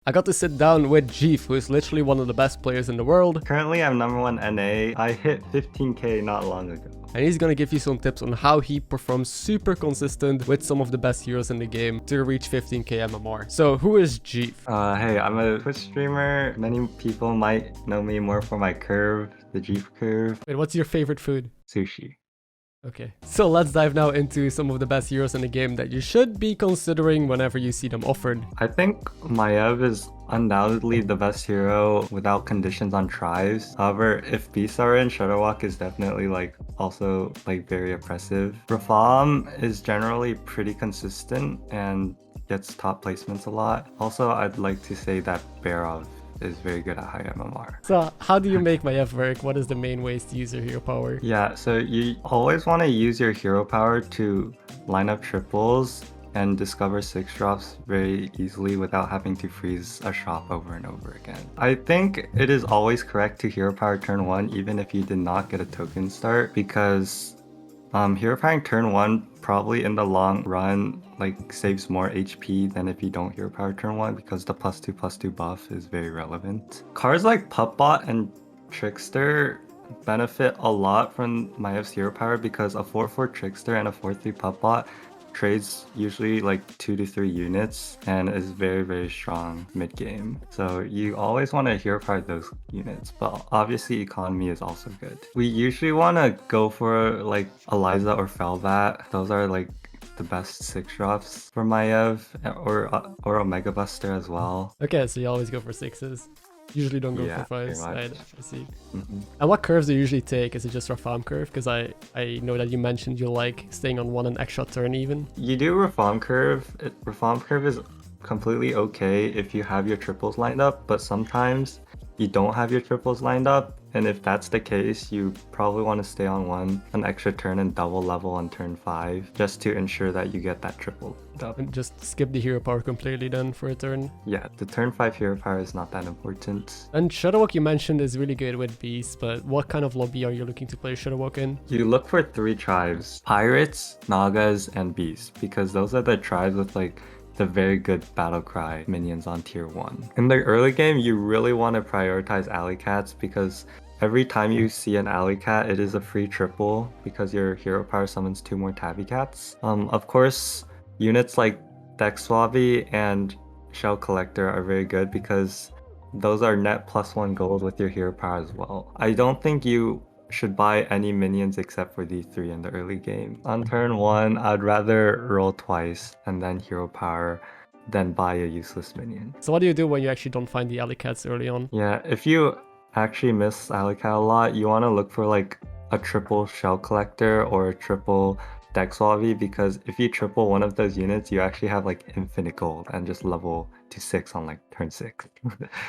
I got to sit down with Jeef, who is literally one of the best players in the world. Currently, I'm #1 NA. I hit 15k not long ago. And he's gonna give you some tips on how he performs super consistent with some of the best heroes in the game to reach 15k MMR. So who is Jeef? Hey, I'm a Twitch streamer. Many people might know me more for my curve, the Jeef curve. Wait, what's your favorite food? Sushi. Okay, so let's dive now into some of the best heroes in the game that you should be considering whenever you see them offered. I think Mayev is undoubtedly the best hero without conditions on tries. However, if beasts are in, Shadowwalk is definitely also very oppressive. Rafam is generally pretty consistent and gets top placements a lot. Also, I'd like to say that Barov is very good at high MMR. So how do you make Mayev work? What is the main ways to use your hero power? Yeah, so you always want to use your hero power to line up triples and discover 6 drops very easily without having to freeze a shop over and over again. I think it is always correct to hero power turn 1 even if you did not get a token start, because hero powering turn 1 probably in the long run saves more HP than if you don't hero power turn 1, because the +2/+2 buff is very relevant. Cards like Puppbot and Trickster benefit a lot from Mayev's hero power, because a 4/4 Trickster and a 4/3 Puppbot trades usually 2 to 3 units and is very strong mid game. So you always want to hero power those units, but obviously economy is also good. We usually want to go for Eliza or Felbat. Those are the best 6 drops for Mayev, or Omega Buster as well. Okay, so you always go for 6s. Usually don't go for 5s. Right, I see. Mm-hmm. And what curves do you usually take? Is it just Rafam curve? Because I know that you mentioned you like staying on 1 an extra turn even. You do Rafam curve. Rafam curve is completely okay if you have your triples lined up, but sometimes you don't have your triples lined up, and if that's the case, you probably want to stay on 1 an extra turn and double level on turn 5 just to ensure that you get that triple up. And just skip the hero power completely then for a turn. Yeah, the turn 5 hero power is not that important. And Shadowwalk you mentioned is really good with beasts, but what kind of lobby are you looking to play Shadowwalk in? You look for 3 tribes: Pirates, Nagas, and Beasts, because those are the tribes with the very good battle cry minions on tier 1. In the early game, you really want to prioritize alley cats, because every time you see an alley cat, it is a free triple because your hero power summons 2 more tabby cats. Of course, units like Dexwabi and Shell Collector are very good because those are net +1 gold with your hero power as well. I don't think you should buy any minions except for these 3 in the early game. On turn 1, I'd rather roll twice and then hero power than buy a useless minion. So what do you do when you actually don't find the alley cats early on? Yeah, if you actually miss alley cat a lot, you want to look for a triple Shell Collector or a triple Dexwabi, because if you triple one of those units, you actually have infinite gold and just level to 6 on turn 6.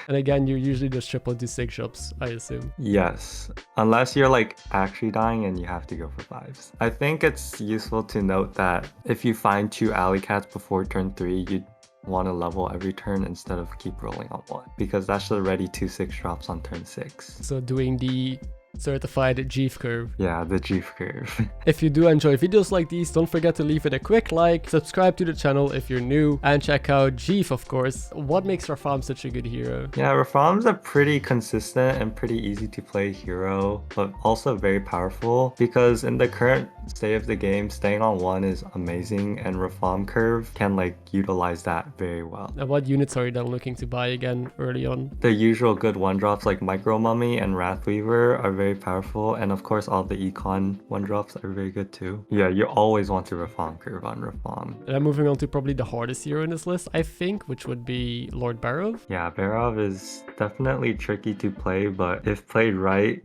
And again, you usually just triple to 6 shops, I assume. Yes, unless you're actually dying and you have to go for 5s. I think it's useful to note that if you find 2 alley cats before turn 3, you want to level every turn instead of keep rolling on 1, because that's already 2 6 drops on turn 6. So doing the certified Jeef curve. Yeah, the Jeef curve. If you do enjoy videos like these, don't forget to leave it a quick like, subscribe to the channel if you're new, and check out Jeef, of course. What makes Rafam such a good hero? Yeah, Rafam's a pretty consistent and pretty easy to play hero, but also very powerful, because in the current state of the game, staying on 1 is amazing, and Rafam curve can utilize that very well. And what units are you then looking to buy again early on? The usual good 1-drops like Micro Mummy and Wrathweaver are very powerful, and of course all the econ 1-drops are very good too. Yeah, you always want to Rafam curve on Rafam. And I'm moving on to probably the hardest hero in this list, I think, which would be Lord Barov. Yeah, Barov is definitely tricky to play, but if played right,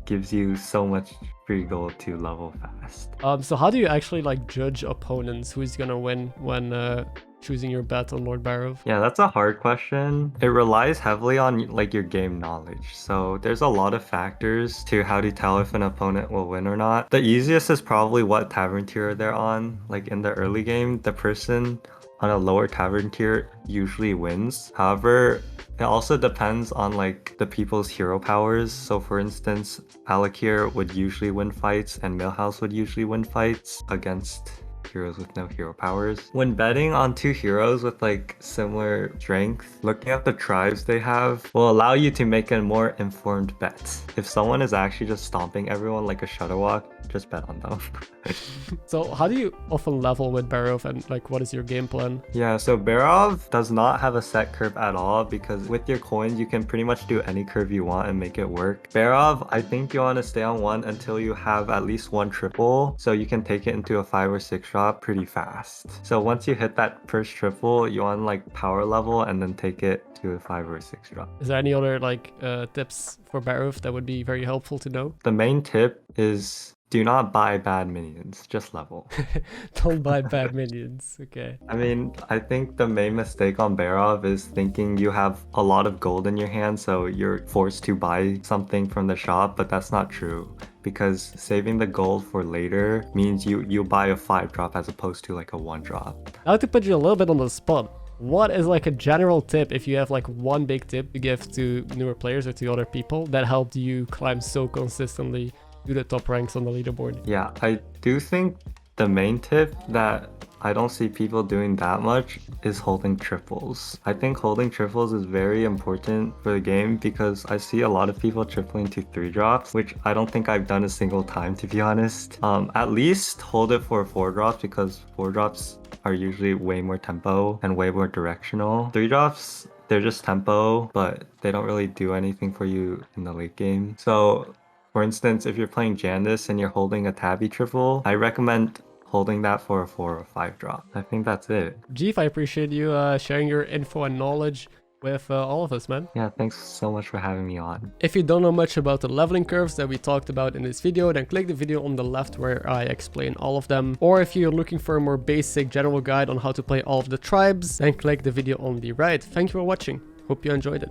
gives you so much free gold to level fast. So how do you actually judge opponents? Who's gonna win when choosing your bet on Lord Barov? Yeah, that's a hard question. It relies heavily on your game knowledge. So there's a lot of factors to how to tell if an opponent will win or not. The easiest is probably what tavern tier they're on. In the early game, the person on a lower tavern tier usually wins. However, it also depends on the people's hero powers. So for instance, Alakir would usually win fights and Millhouse would usually win fights against heroes with no hero powers. When betting on 2 heroes with like similar strength, looking at the tribes they have will allow you to make a more informed bet. If someone is actually just stomping everyone like a Shutterwalk, just bet on them. So how do you often level with Barov, and like what is your game plan? Yeah, so Barov does not have a set curve at all because with your coins you can pretty much do any curve you want and make it work. Barov, I think you want to stay on one until you have at least 1 triple, so you can take it into a 5 or 6 drop pretty fast. So once you hit that first triple, you want like power level and then take it to a 5 or 6 drop. Is there any other like tips for Barov that would be very helpful to know? The main tip is do not buy bad minions, just level. Don't buy bad minions, okay. I mean, I think the main mistake on Barov is thinking you have a lot of gold in your hand, so you're forced to buy something from the shop, but that's not true. Because saving the gold for later means you buy a 5 drop as opposed to like a 1 drop. Now to put you a little bit on the spot, what is like a general tip, if you have like one big tip to give to newer players or to other people that helped you climb so consistently to the top ranks on the leaderboard? Yeah, I do think the main tip that I don't see people doing that much is holding triples. I think holding triples is very important for the game because I see a lot of people tripling to 3 drops, which I don't think I've done a single time, to be honest. At least hold it for 4 drops because 4 drops are usually way more tempo and way more directional. 3 drops, they're just tempo, but they don't really do anything for you in the late game. So for instance, if you're playing Jandice and you're holding a tabby triple, I recommend holding that for a 4 or 5 drop. I think that's it. Jeef, I appreciate you sharing your info and knowledge with all of us, man. Yeah, thanks so much for having me on. If you don't know much about the leveling curves that we talked about in this video, then click the video on the left where I explain all of them. Or if you're looking for a more basic general guide on how to play all of the tribes, then click the video on the right. Thank you for watching. Hope you enjoyed it.